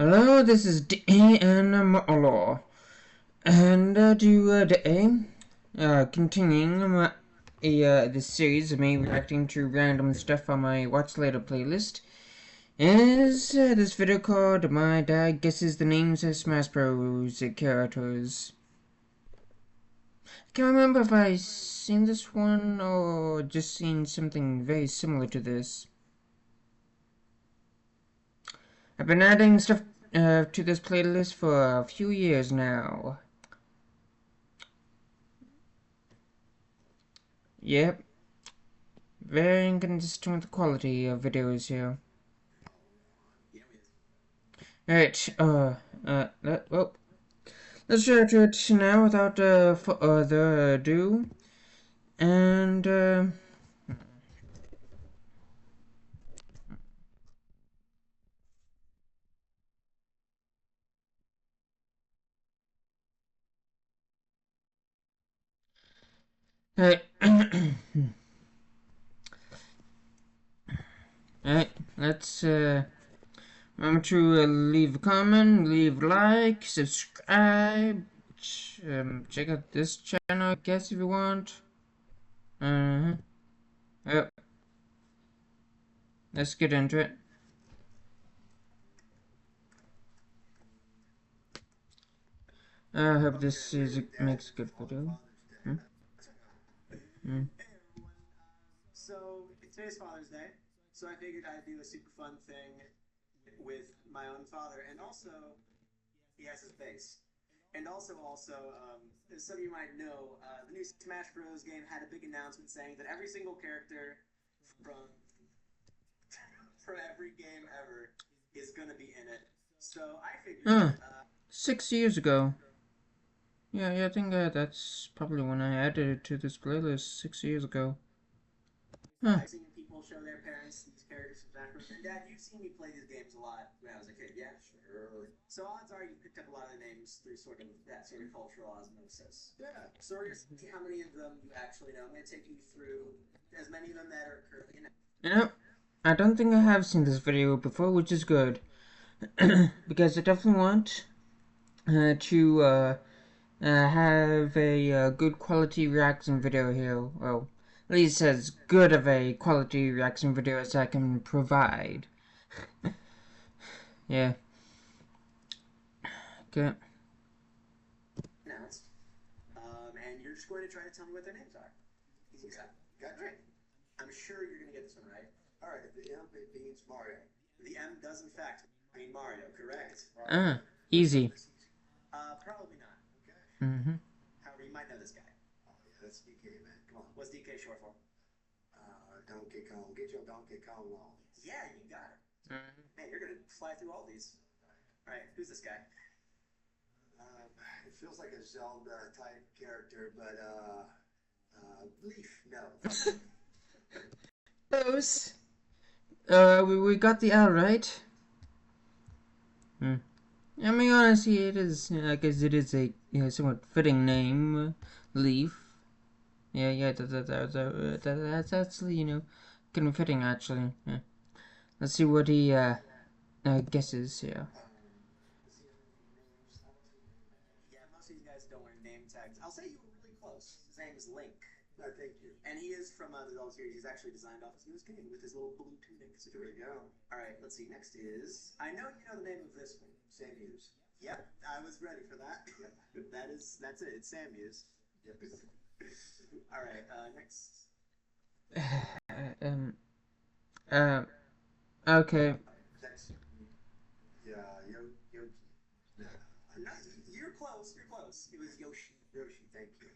Hello, this is Molo, and today, continuing this series of me reacting to random stuff on my Watch Later playlist, is this video called My Dad Guesses the Names of Smash Bros. Characters. I can't remember if I seen this one or just seen something very similar to this. I've been adding stuff to this playlist for a few years now. Yep, very inconsistent with the quality of videos here. Alright, well, let's try to it now without further ado. And, alright. Alright, let's, remember to leave a comment, leave a like, subscribe, check out this channel, I guess, if you want. Yep. Let's get into it. I hope this makes a good video. So today's Father's Day, so I figured I'd do a super fun thing with my own father, and also he has his face. And also, as some of you might know, the new Smash Bros. Game had a big announcement saying that every single character from from every game ever is gonna be in it. So I figured. 6 years ago. Yeah, I think that's probably when I added it to this playlist 6 years ago. I've seen people show their parents these characters from Smash Bros. And Dad, you've seen me play these games a lot when I was a kid, yeah? Sure. So odds are you picked up a lot of the names through sort of that sort of cultural osmosis. Yeah. So we're gonna see how many of them you actually know. I'm gonna take you through as many of them that are currently in it. You know, I don't think I have seen this video before, which is good. Because I definitely want to have a good quality reaction video here. Well, at least as good of a quality reaction video as I can provide. Yeah. Okay. Announced. And you're just going to try to tell me what their names are. Easy stuff. Got it. I'm sure you're going to get this one right. All right. The M means Mario. The M does in fact mean Mario. Correct. Easy. Probably not. Okay. However, you might know this guy. Oh yeah, that's DK, man. Come on. What's DK short for? Donkey Kong. Get your Donkey Kong on. Yeah, you got it. Man, you're gonna fly through all these. All right, who's this guy? It feels like a Zelda type character, but Leaf. No. Close. We got the L right. I mean, honestly, it is. I guess it is a somewhat fitting name, Leaf. Yeah, that's actually kind of fitting actually. Yeah. Let's see what he guesses here. Yeah, most of these guys don't wear name tags. I'll say you were really close. His name is Link. No, thank you. And he is from the Zelda series. He's actually designed off his newest game with his little blue tunic. So There we go. all right, let's see. Next is I know you know the name of this one. Samus. Yep, I was ready for that. That's it. It's Samus. Yep. All right, next. Okay. That's Yoshi. No. You're close. You're close. It was Yoshi. Yoshi, thank you.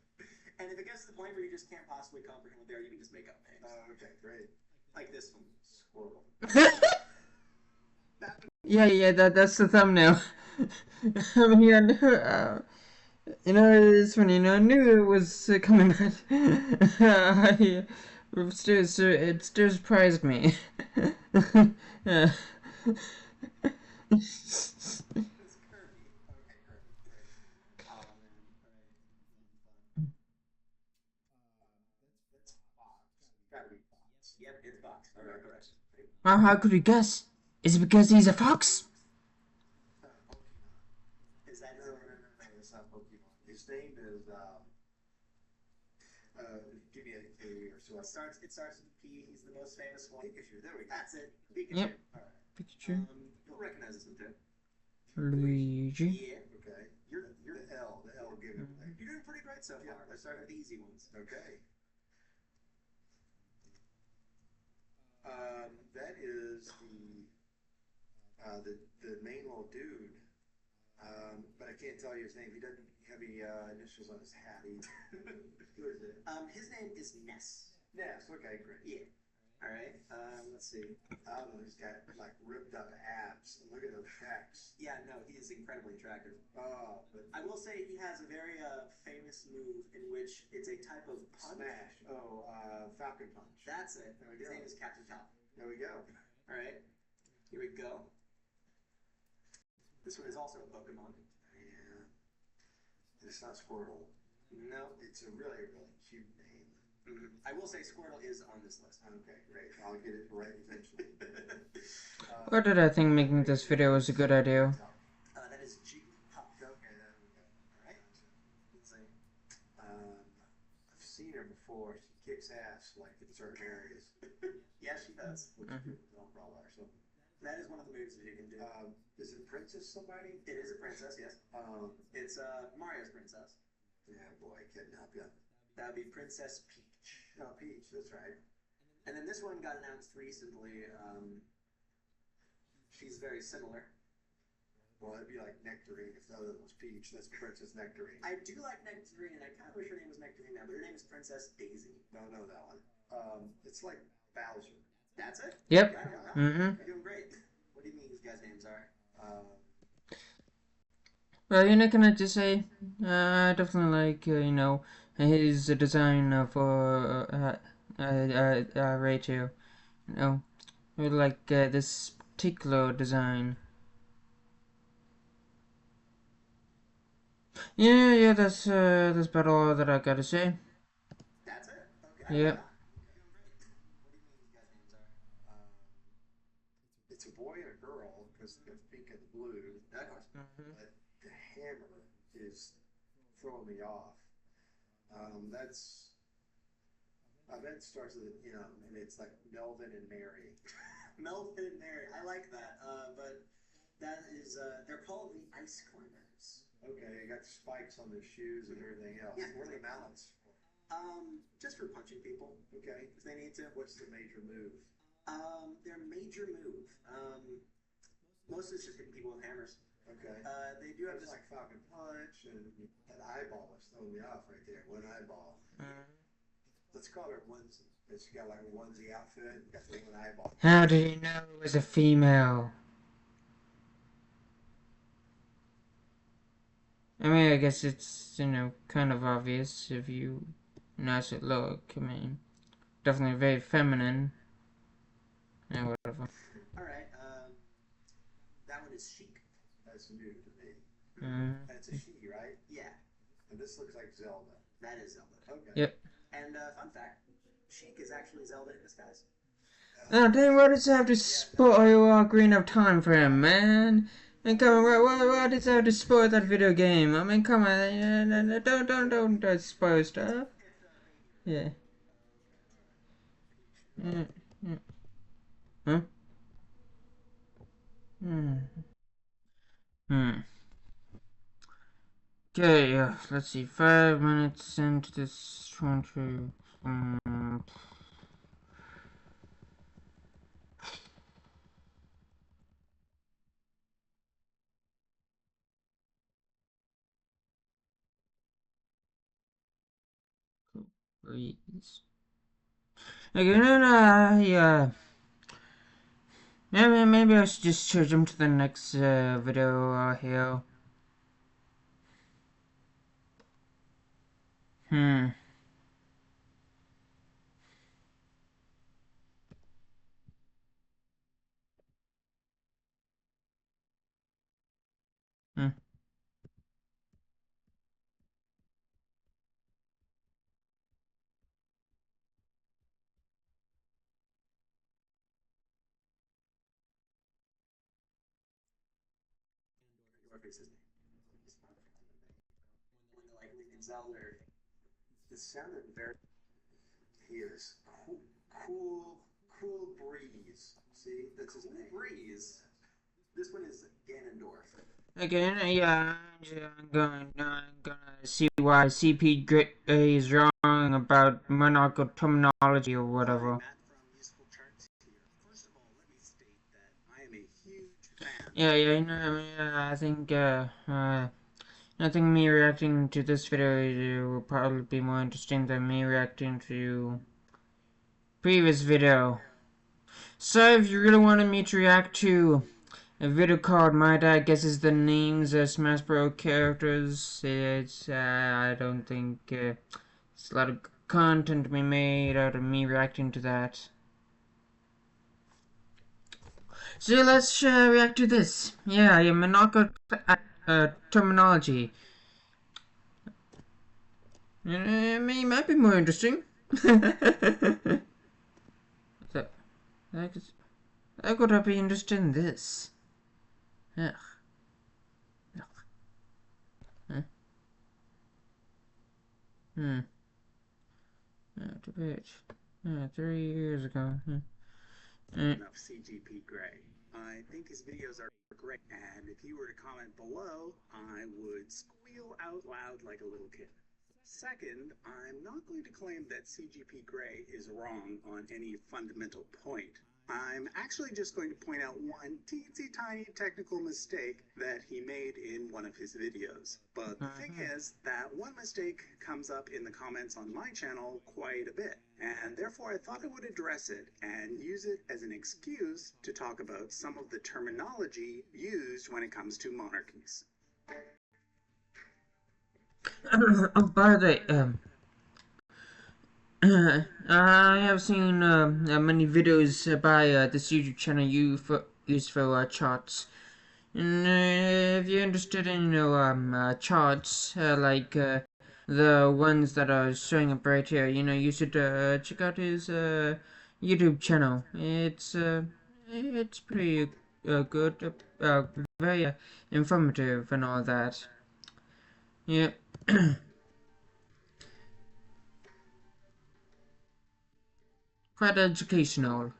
And if it gets to the point where you just can't possibly comprehend what they are, you can just make up names. Okay, great. Like this one. Squirrel. Yeah, that's the thumbnail. I mean, I knew, it's funny, I knew it was coming, but it still surprised me. Yeah. It's Kirby. Okay, Kirby. Oh, man. All right. That's Fox. Gotta be Fox. Yep, it's Fox. All right, correct. How could you guess? Is it because he's a fox? what? It starts with P. He's the most famous one. Pikachu. There we go. That's it. Pikachu. Yep. All right. Pikachu. You'll recognize this one too. Luigi. Yeah. Okay. You're the L. The L give it away. You're doing pretty great so far. Let's start with the easy ones. Okay. That is the main little dude. But I can't tell you his name. He doesn't have any initials on his hat either. Who is it? His name is Ness. Ness. Okay, great. Yeah. All right. Let's see. I don't know. He's got like ripped up abs. Look at those pecs. Yeah, no, he is incredibly attractive. Oh, but I will say he has a very famous move in which it's a type of punch. smash. Oh, Falcon Punch. That's it. There we His go. name is Captain Top. There we go. All right. Here we go. This one is also a Pokemon. Yeah. It's not Squirtle. No. It's a really, really cute name. I will say Squirtle is on this list. Okay, great. I'll get it right eventually. Why did I think making this video was a good idea? That is G. Puff. Okay, there we go. All right. Let's see. I've seen her before. She kicks ass like in certain areas. Yeah, she does. Which don't brawl or something. That is one of the moves that you can do. Is it Princess somebody? It is a princess, yes. It's Mario's princess. Yeah, boy, I couldn't help you. That would be Princess Peach. Oh, Peach, that's right. And then this one got announced recently. She's very similar. Well, it'd be like Nectarine if the other one was Peach. That's Princess Nectarine. I do like Nectarine, and I kind of wish her name was Nectarine now, but her name is Princess Daisy. Don't know that one. It's like Bowser. That's it? Yep. Yeah, wow. Mm-hmm. You're doing great. What do you mean these guys' names are? Well, can I just say, I definitely like, his design for Rachel. I really like this particular design. Yeah, that's about all that I gotta say. That's it? Okay. Yeah. Wow. What do you mean these guys' names are? It's a boy and a girl because there's pink and blue. Of course. But the hammer is throwing me off. I bet it starts with, and it's like Melvin and Mary. Melvin and Mary. I like that. But that is, they're called the Ice Climbers. Okay, they got spikes on their shoes and everything else. Yeah. What are the mounts? Just for punching people. Okay. If they need to. What's the major move? Their major move. Mostly it's just hitting people with hammers. Okay. They do have It's this. like Falcon Punch and that eyeball is throwing me off right there. One eyeball. Let's call her onesie. She got like a onesie outfit. Got the one eyeball. How did you know it was a female? I mean, I guess it's, kind of obvious if you notice it look. I mean, definitely very feminine. Yeah, whatever. Alright, that one is Chic. That's new to me. That's a she, right? Yeah, And this looks like Zelda. that is Zelda. Okay. Yep. And fun fact, Chic is actually Zelda in disguise. Oh, dang, why does it have to spoil our green up time frame, man? And come on, why does it have to spoil that video game? I mean, come on, don't spoil stuff. Yeah. Huh? Okay, let's see, 5 minutes into this one to, please. Okay, yeah. Maybe I should just jump to the next video here. Hmm. Whatever his name. When they're like leaving Zelda, it sounded very. He is cool breeze. See, that's his name. Breeze. This one is Ganondorf. Again, I'm gonna see why CP is wrong about monarchical terminology or Hi, whatever. Matt from Musical Charts here. First of all, let me state that I am a huge fan. I think me reacting to this video will probably be more interesting than me reacting to previous video. So if you really wanted me to react to a video called My Dad Guesses the Names of Smash Bros. Characters, I don't think it's a lot of content to be made out of me reacting to that. So let's react to this. Yeah, Monarchical Termonology. It might be more interesting. so, I could be interested in this. Ugh. Huh? Debate. 3 years ago. Enough CGP Grey. I think his videos are great, and if you were to comment below, I would squeal out loud like a little kid. Second, I'm not going to claim that CGP Grey is wrong on any fundamental point. I'm actually just going to point out one teensy tiny technical mistake that he made in one of his videos. But the thing is that one mistake comes up in the comments on my channel quite a bit, and therefore I thought I would address it and use it as an excuse to talk about some of the terminology used when it comes to monarchies. Oh, by the way, I have seen many videos by this YouTube channel used for charts. And if you're interested in charts like the ones that are showing up right here, you should check out his YouTube channel. It's pretty good, very informative and all that. Yeah. Quite educational.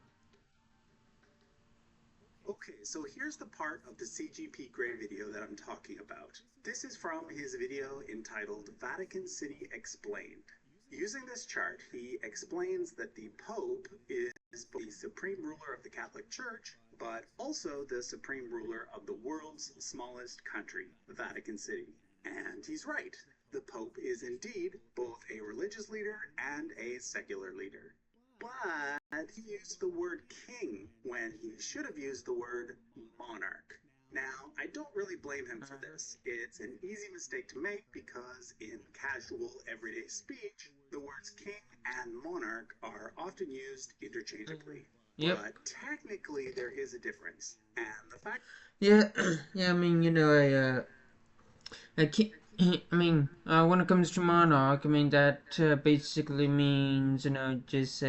Okay, so here's the part of the CGP Grey video that I'm talking about. This is from his video entitled Vatican City Explained. Using this chart, he explains that the Pope is the supreme ruler of the Catholic Church, but also the supreme ruler of the world's smallest country, Vatican City. And he's right. The Pope is indeed both a religious leader and a secular leader. But he used the word king when he should have used the word monarch. Now, I don't really blame him for this. It's an easy mistake to make because in casual, everyday speech, the words king and monarch are often used interchangeably. Yep. But technically, there is a difference. And the fact... Yeah, yeah, I mean, when it comes to monarch, that basically means, just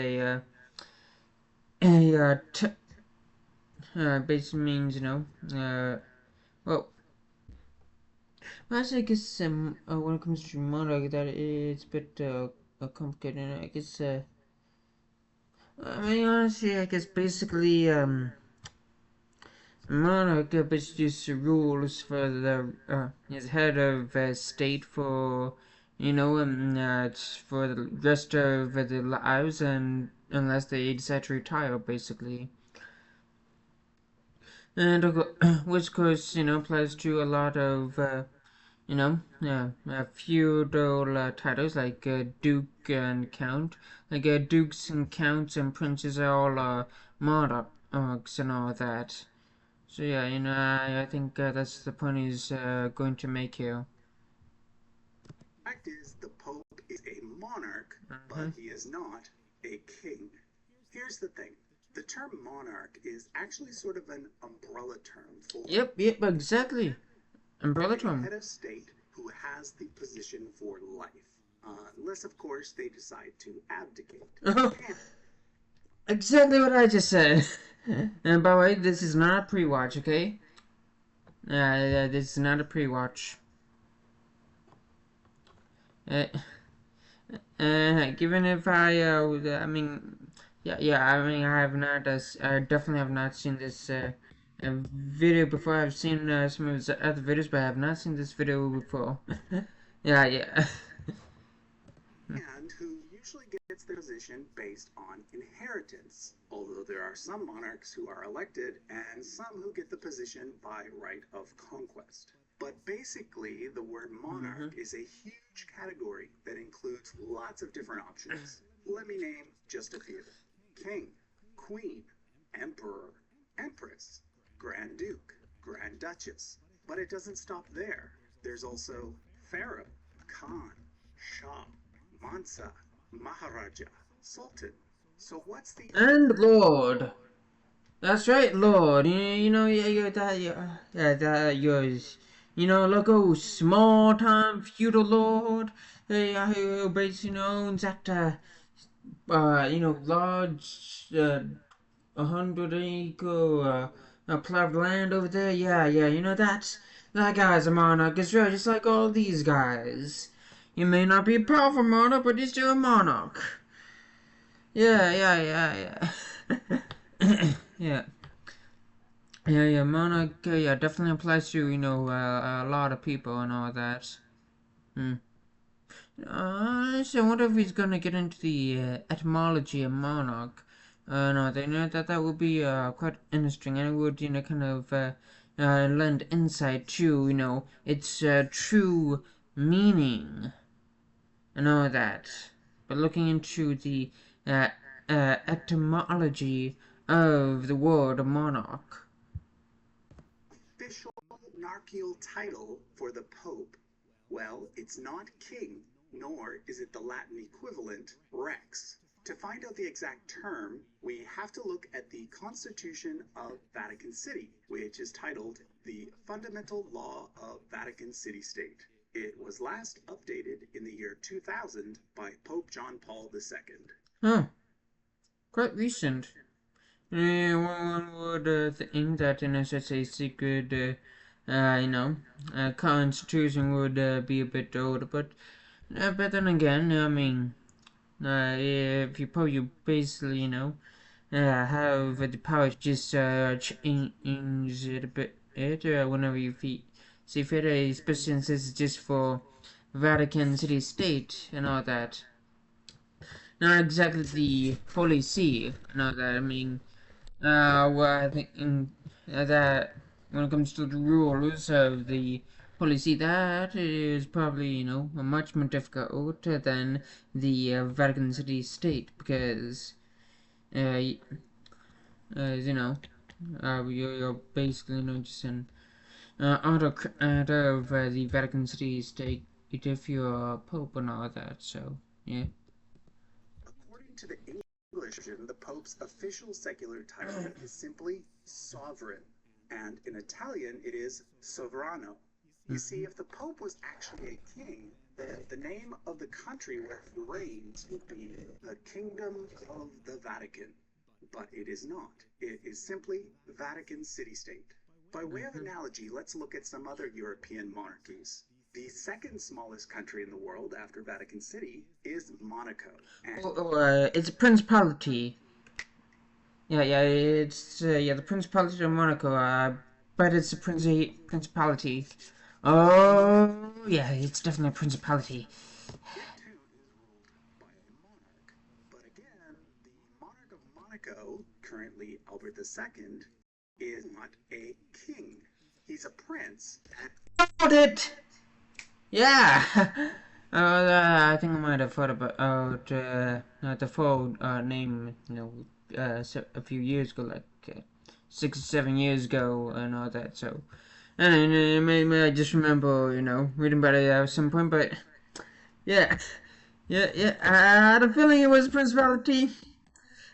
basically means, well, actually, I guess, when it comes to monarch, that it's a bit, complicated, I guess, honestly, I guess, basically, monarch just rules for the is head of state for for the rest of their lives, and unless they decide to retire, basically. And which of course applies to a lot of feudal titles like duke and count, like dukes and counts and princes are all monarchs and all that. So yeah, I think that's the point he's going to make here. fact is, the Pope is a monarch, but he is not a king. Here's the thing. The term monarch is actually sort of an umbrella term for... Yep, exactly. Umbrella term. Head of state who has the position for life. Unless, of course, they decide to abdicate. Exactly what I just said. And by the way, this is not a pre-watch, okay? This is not a pre-watch. Given if I mean, yeah, I mean, I have not, I definitely have not seen this video before. I've seen some of his other videos, but I have not seen this video before. Yeah, yeah. and who usually gets their position based on inheritance, although there are some monarchs who are elected and some who get the position by right of conquest. But basically, the word monarch is a huge category that includes lots of different options. Let me name just a few: king, queen, emperor, empress, grand duke, grand duchess. But it doesn't stop there. There's also pharaoh, khan, shah, Mansa, Maharaja, Sultan. So what's the And Lord. That's right, Lord. Yeah, that, that yours. Local small time feudal lord, who basically owns that, large, 100 acre, plot of land over there. Yeah, that guy's a monarch as well, just like all these guys. You may not be a powerful monarch, but you're still a monarch. Yeah. Yeah. Yeah, monarch, yeah, definitely applies to, a lot of people and all that. Hmm. So I wonder if he's gonna get into the etymology of monarch. No, they know that that would be quite interesting, and it would, kind of lend insight to, its true meaning and all that. But looking into the uh, etymology of the word monarch. official monarchical title for the Pope? Well, it's not king, nor is it the Latin equivalent rex. To find out the exact term, we have to look at the Constitution of Vatican City, which is titled the Fundamental Law of Vatican City State. It was last updated in the year 2000 by Pope John Paul II. Huh, quite recent. Yeah, one would think that in such a secret, constitution would be a bit old, but then again, I mean, if you basically, have the power to just change it a bit, whenever you see fit, especially since this is just for Vatican City State and all that. Not exactly the Holy See and all that. I mean, well, I think that when it comes to the rules of the policy, that is probably, much more difficult than the Vatican City State because, uh, you know, you're basically, just an autocrat of the Vatican City State if you're a pope and all that. So, yeah. According to the English version, the Pope's official secular title is simply sovereign, and in Italian it is sovrano. You see, if the Pope was actually a king, then the name of the country where he reigns would be the Kingdom of the Vatican. But it is not. It is simply Vatican City State. By way of analogy, let's look at some other European monarchies. The second smallest country in the world after Vatican City is Monaco. And It's a principality. Yeah, it's the Principality of Monaco. But it's a principality. Oh, yeah, it's definitely a principality. it too is ruled by a monarch. But again, the monarch of Monaco, currently Albert II, is not a king. He's a prince. And Got it. Yeah. I think I might have thought about the full name, a few years ago, like 6 or 7 years ago, and all that. So, and maybe I just remember, reading about it at some point. But yeah, yeah. I had a feeling it was a principality,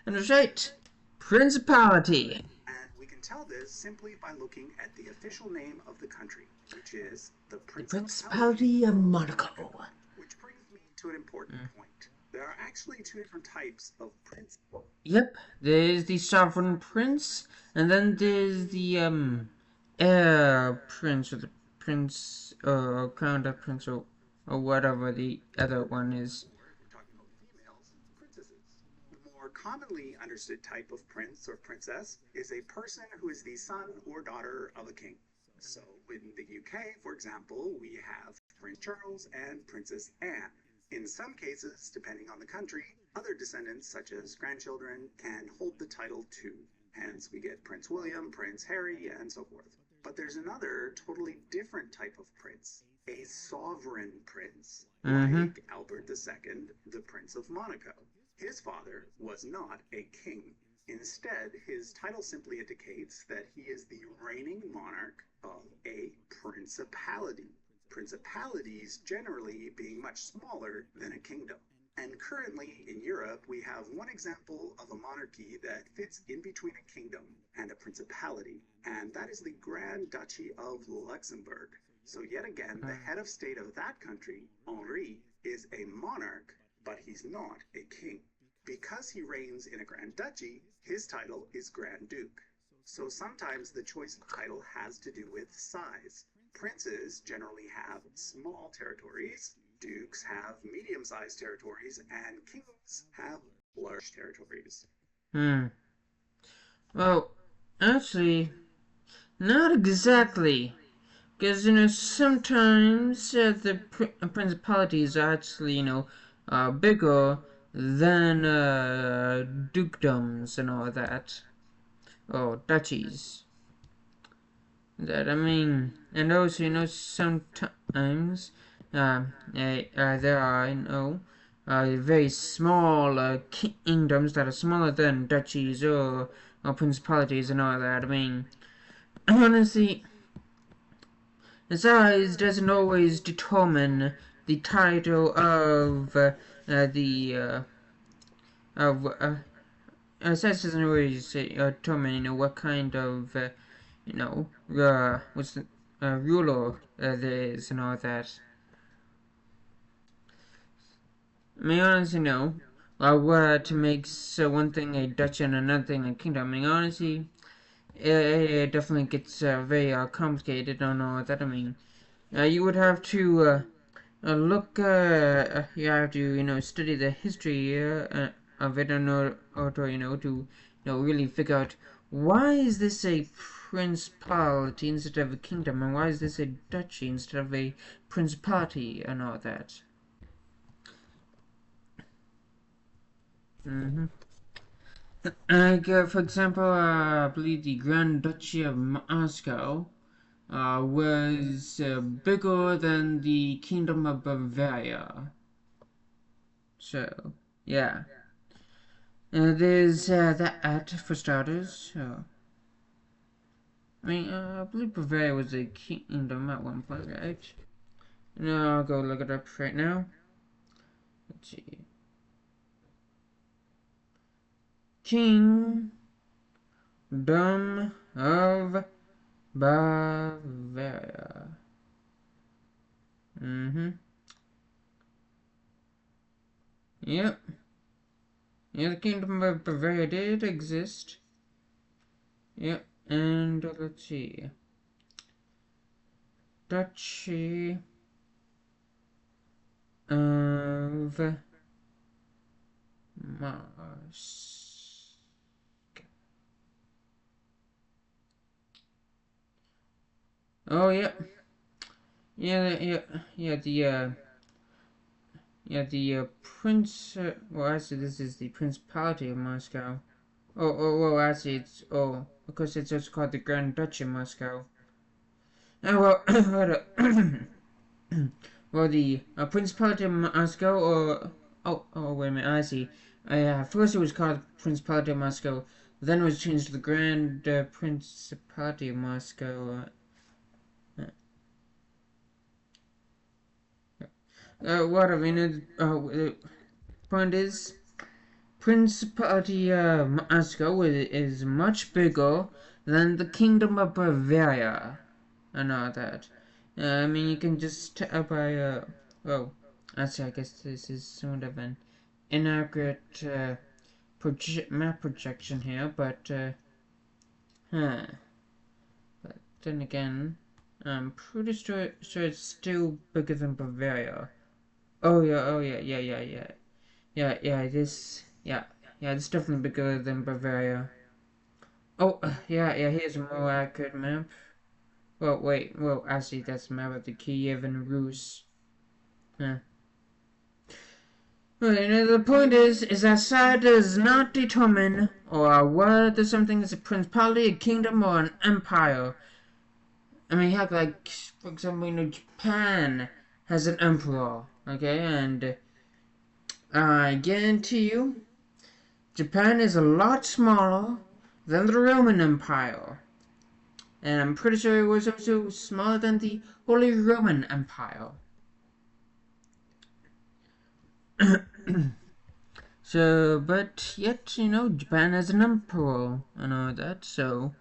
and it's right, principality. And we can tell this simply by looking at the official name of the country, which is the Principality of Monaco. Which brings me to an important point. There are actually two different types of prince. Yep, there's the sovereign prince, and then there's the heir prince, or the prince, or crowned prince, or whatever the other one is. commonly understood type of prince or princess is a person who is the son or daughter of a king. So in the UK, for example, we have Prince Charles and Princess Anne. In some cases, depending on the country, other descendants, such as grandchildren, can hold the title too. Hence, we get Prince William, Prince Harry, and so forth. But there's another totally different type of prince, a sovereign prince, like Albert II, the Prince of Monaco. His father was not a king. Instead, his title simply indicates that he is the reigning monarch of a principality. Principalities generally being much smaller than a kingdom. And currently in Europe, we have one example of a monarchy that fits in between a kingdom and a principality, and that is the Grand Duchy of Luxembourg. So yet again, the head of state of that country, Henri, is a monarch, but he's not a king. Because he reigns in a Grand Duchy, his title is Grand Duke. So sometimes the choice of title has to do with size. Princes generally have small territories, dukes have medium-sized territories, and kings have large territories. Well, actually, not exactly. Because, sometimes the principalities are actually, bigger than dukedoms and all that. Or duchies. And also, sometimes there are, very small kingdoms that are smaller than duchies or principalities and all that. Honestly, the size doesn't always determine the title of the of size doesn't always determine what kind of what's the ruler there is and all that. Honestly, no. What makes one thing a duchy and another thing a kingdom? Honestly, it definitely gets very complicated and all that. You would have to look. You have to study the history of it in order to really figure out why is this a principality instead of a kingdom, and why is this a duchy instead of a principality and all that. For example, I believe the Grand Duchy of Moscow was bigger than the Kingdom of Bavaria. So, yeah. There's that for starters. I believe Bavaria was a kingdom at one point, right? No, I'll go look it up right now. Let's see. Kingdom of Bavaria. Yep. Yeah, the Kingdom of Bavaria did exist. Yep. And let's see. Duchy of Mars. Oh, yep. The Prince. Well, actually, this is the Principality of Moscow. Well, actually, of course, it's also called the Grand Duchy of Moscow. Oh, well, well, the Principality of Moscow, wait a minute, I see. First it was called Principality of Moscow, then it was changed to the Grand Principality of Moscow. The point is, Principality of Moscow is much bigger than the Kingdom of Bavaria and all that. You can just tell by, actually, I guess this is sort of an inaccurate map projection here, but, but then again, I'm pretty sure it's still bigger than Bavaria. Oh yeah, Yeah, it's definitely bigger than Bavaria. Oh, yeah, here's a more accurate map. Well, wait, well, actually, that's a map of the Kiev and Rus. Huh. Well, the point is that side does not determine or whether something is a principality, a kingdom, or an empire. I mean, heck, like, for example, Japan has an emperor, okay, and I guarantee you, Japan is a lot smaller than the Roman Empire. And I'm pretty sure it was also smaller than the Holy Roman Empire. So, but yet, Japan has an emperor and all that, so,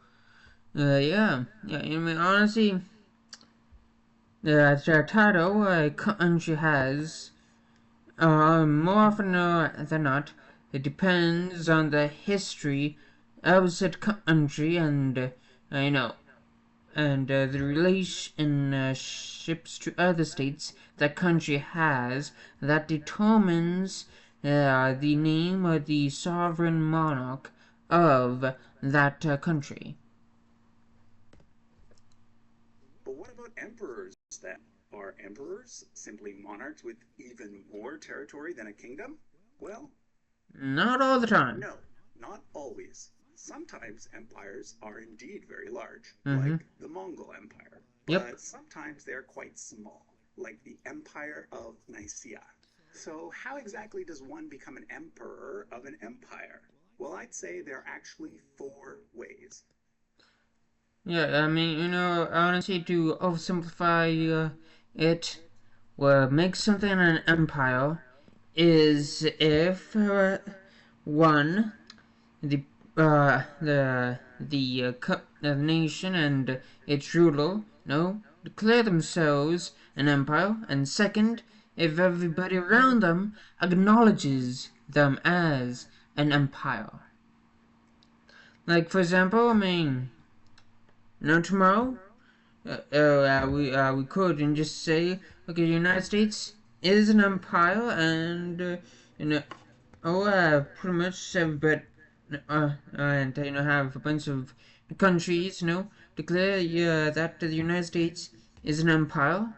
yeah, I mean, honestly, the title a country has, more often than not, it depends on the history of said country and, and the relationships to other states that country has that determines the name of the sovereign monarch of that country. But what about emperors then? Are emperors simply monarchs with even more territory than a kingdom? Well, not all the time. No, not always. Sometimes empires are indeed very large, Mm-hmm. like the Mongol Empire. Yep. But sometimes they're quite small, like the Empire of Nicaea. So how exactly does one become an emperor of an empire? Well, I'd say there are actually 4 ways. Yeah, I mean, honestly, to oversimplify it, what makes something an empire is if one the the nation and its ruler declare themselves an empire, and second, if everybody around them acknowledges them as an empire. Like for example, I mean, tomorrow, we could and just say, okay, the United States is an empire, and you know pretty much everybody, and have a bunch of countries, declare that the United States is an empire,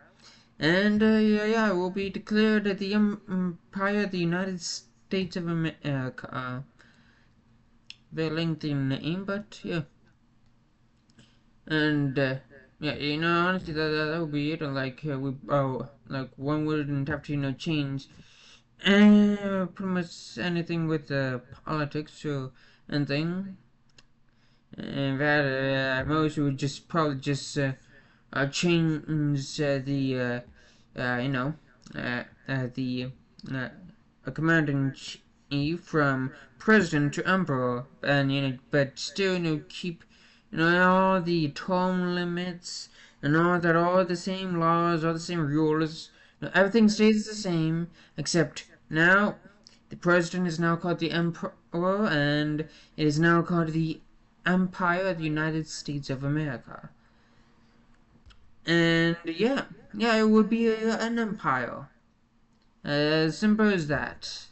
and it will be declared the empire of the United States of America. Very lengthy name, but yeah, and yeah, honestly, that would be it. Like like one wouldn't have to change pretty much anything with politics or anything. In fact, most would just probably just change the commander in chief from president to emperor, and but still keep all the term limits and all the same laws, all the same rules. Everything stays the same except now the president is now called the emperor, and it is now called the Empire of the United States of America. And yeah, it would be an empire. As simple as that.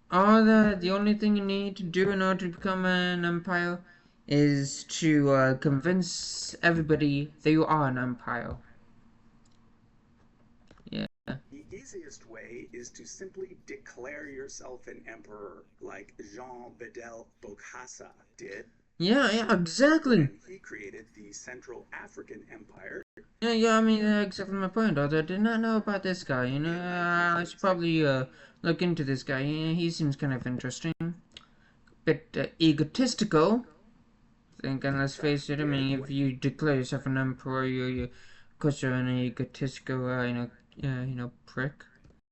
The only thing you need to do in order to become an empire is to convince everybody that you are an empire. Yeah. The easiest way is to simply declare yourself an emperor, like Jean Bedel Bokassa did. Yeah, exactly. When he created the Central African Empire. Yeah, I mean, exactly my point. Although I did not know about this guy, I should probably look into this guy. He seems kind of interesting. Bit egotistical. And let's face it, I mean, if you declare yourself an emperor, you're of course you're an egotistical, prick.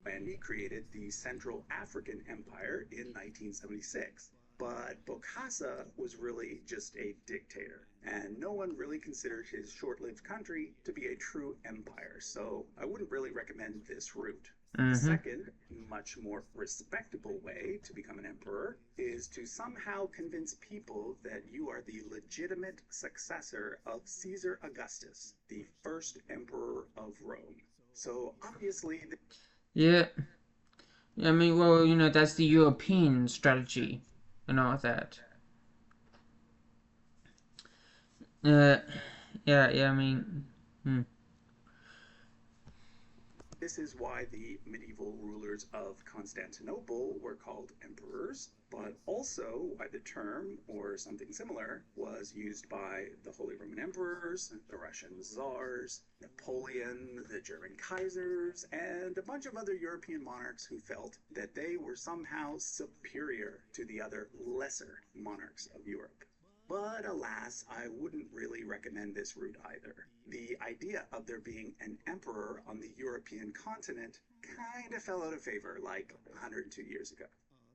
And he created the Central African Empire in 1976. But Bokassa was really just a dictator, and no one really considered his short-lived country to be a true empire, so I wouldn't really recommend this route. The second, much more respectable way to become an emperor is to somehow convince people that you are the legitimate successor of Caesar Augustus, the first emperor of Rome. So obviously... Yeah. I mean, well, that's the European strategy and all that. Uh, yeah, I mean, hmm. This is why the medieval rulers of Constantinople were called emperors, but also why the term, or something similar, was used by the Holy Roman Emperors, the Russian Tsars, Napoleon, the German Kaisers, and a bunch of other European monarchs who felt that they were somehow superior to the other lesser monarchs of Europe. But alas, I wouldn't really recommend this route either. The idea of there being an emperor on the European continent kind of fell out of favor like 102 years ago.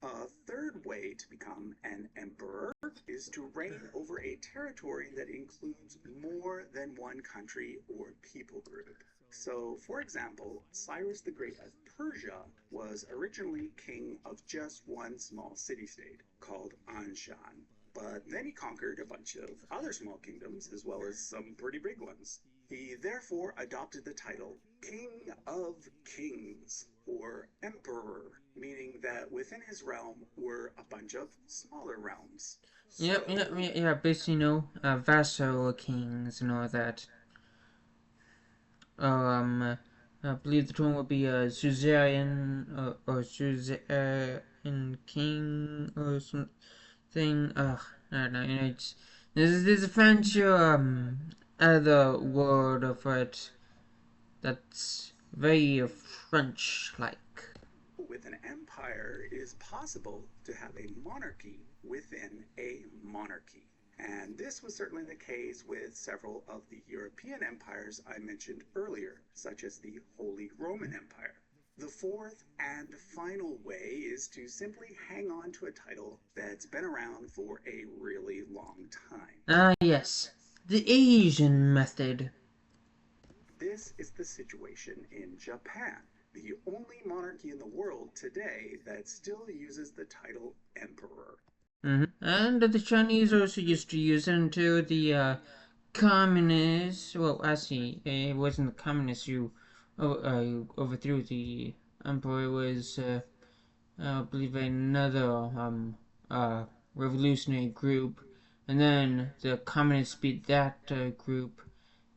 A third way to become an emperor is to reign over a territory that includes more than one country or people group. So, for example, Cyrus the Great of Persia was originally king of just one small city-state called Anshan. But then he conquered a bunch of other small kingdoms as well as some pretty big ones. He therefore adopted the title King of Kings, or Emperor, meaning that within his realm were a bunch of smaller realms. Yep, So, yeah, basically, vassal kings and all that. I believe the term would be suzerain or suzerain king or something. Ugh, I don't know. There's a French other word for it that's very French-like. with an empire, it is possible to have a monarchy within a monarchy. And this was certainly the case with several of the European empires I mentioned earlier, such as the Holy Roman Empire. The fourth and final way is to simply hang on to a title that's been around for a really long time. Ah, yes, the Asian method. This is the situation in Japan, the only monarchy in the world today that still uses the title emperor. And the Chinese also used to use it until the communists. Well, actually, it wasn't the communists who overthrew the emperor. It was, I believe, another revolutionary group, and then the communists beat that group,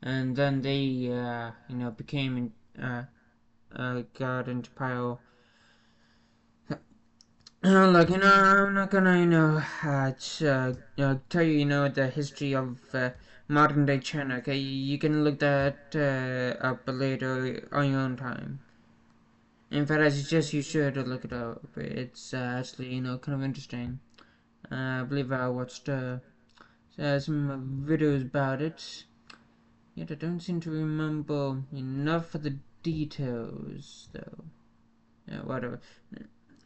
and then they, became got into power. Look, I'm not gonna, tell you, the history of modern day China. Okay, you can look that up later on your own time. In fact, I suggest you should look it up. It's actually, kind of interesting. I believe I watched some videos about it. Yet I don't seem to remember enough of the details, though. Yeah, whatever.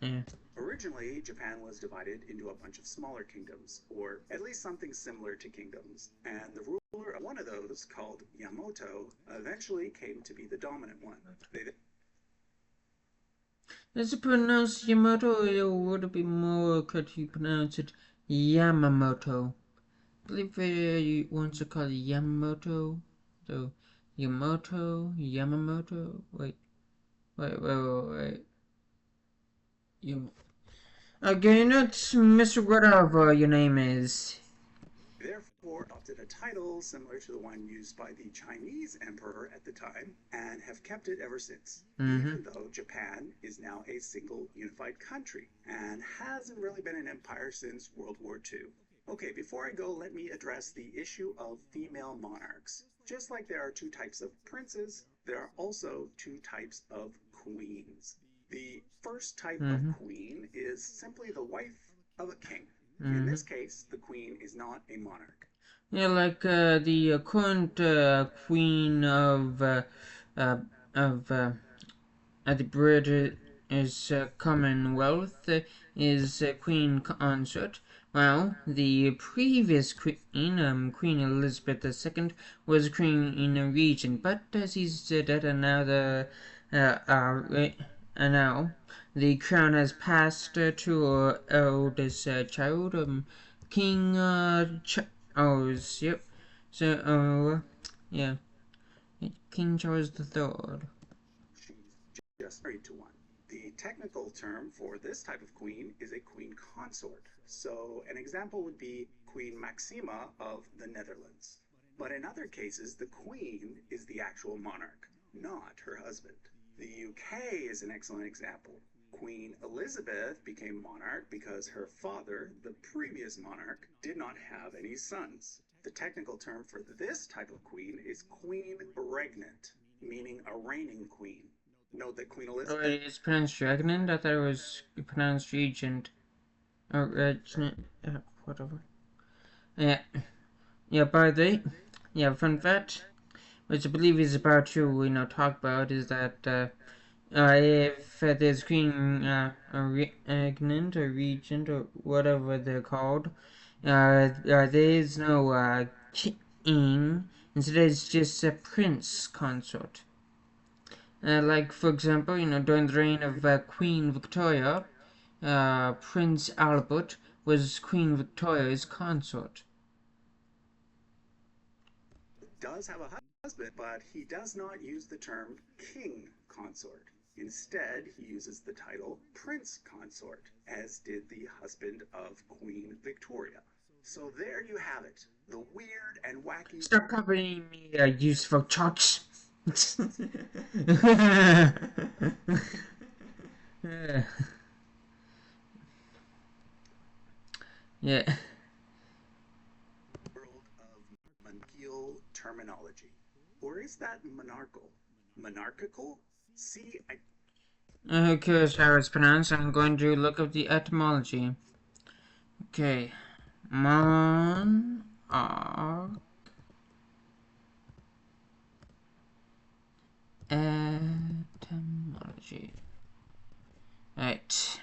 Yeah. Originally, Japan was divided into a bunch of smaller kingdoms, or at least something similar to kingdoms, and the ruler of one of those, called Yamato, eventually came to be the dominant one. Is it pronounced Yamato or would it be more correct to pronounce it Yamamoto? I believe you want to call it Yamamoto. So, Yamamoto. Wait. You. Again, it's Mr. Whatever your name is. Therefore adopted a title similar to the one used by the Chinese emperor at the time and have kept it ever since, even though Japan is now a single unified country and hasn't really been an empire since World War II. Okay, before I go, let me address the issue of female monarchs. Just like there are two types of princes, there are also two types of queens. The first type of queen is simply the wife of a king. In this case, the queen is not a monarch. Yeah, like the current queen uh, of the British Commonwealth is Queen Consort. Well, the previous queen, Queen Elizabeth II, was queen regent, but she's dead, and now now the crown has passed to her eldest child, King Charles. Yep. So, yeah, King Charles III. She's just married to one. The technical term for this type of queen is a queen consort. So an example would be Queen Maxima of the Netherlands. But in other cases, the queen is the actual monarch, not her husband. The UK is an excellent example. Queen Elizabeth became monarch because her father, the previous monarch, did not have any sons. The technical term for this type of queen is queen regnant, meaning a reigning queen. Note that Queen Elizabeth... Oh, it's pronounced regnant? I thought it was pronounced regent. Or regnant. Whatever. Yeah. Yeah, by the way, yeah, fun fact, which I believe is about to, talk about, is that, if there's queen, regnant or regent or whatever they're called, there is no, king. Instead, it's just a prince consort. Like, for example, during the reign of Queen Victoria, Prince Albert was Queen Victoria's consort. Does have a husband, but he does not use the term king consort. Instead, he uses the title prince consort, as did the husband of Queen Victoria. So there you have it, the weird and wacky... Stop copying me, useful church. Yeah. World of monarchical terminology. Or is that monarchical? Monarchical? See, Who cares how it's pronounced? I'm going to look up the etymology. Okay. Etymology. Right.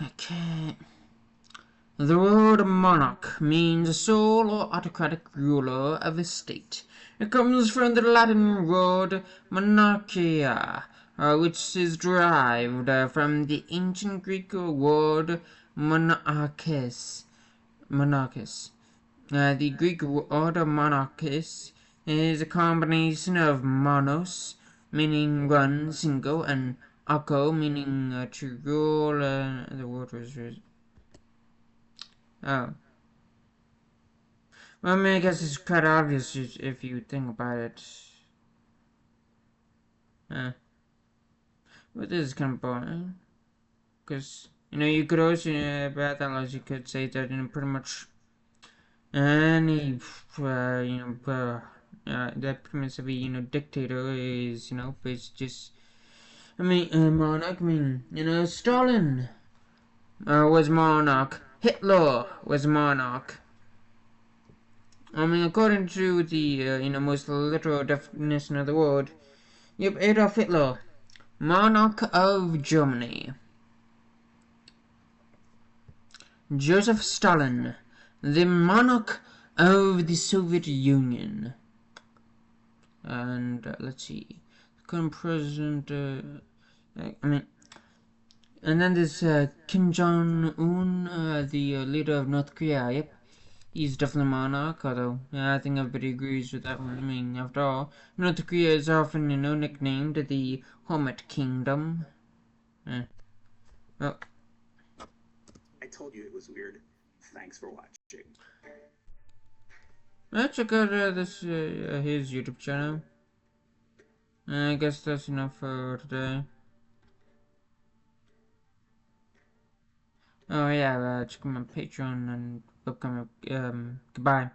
Okay. The word monarch means a sole or autocratic ruler of a state. It comes from the Latin word monarchia, which is derived from the ancient Greek word monarchis. The Greek word monarchis is a combination of monos, meaning one, single, and archo, meaning to rule. The word was... Oh. Well, I mean, I guess it's quite obvious if you think about it. But this is kind of boring. Because, you could also, about that logic, you could say that, pretty much any, that premise of a, dictator is, it's just, monarch, Stalin was monarch. Hitler was monarch. According to the, most literal definition of the word, yep, Adolf Hitler, monarch of Germany. Joseph Stalin, the monarch of the Soviet Union. And, let's see, current president, and then there's, Kim Jong-un, the leader of North Korea, yep. He's definitely monarch, although I think everybody agrees with that one. After all, North Korea is often, nicknamed the Hermit Kingdom. Well, I told you it was weird. Thanks for watching. check out his YouTube channel. I guess that's enough for today. Oh yeah, check out my Patreon and book goodbye.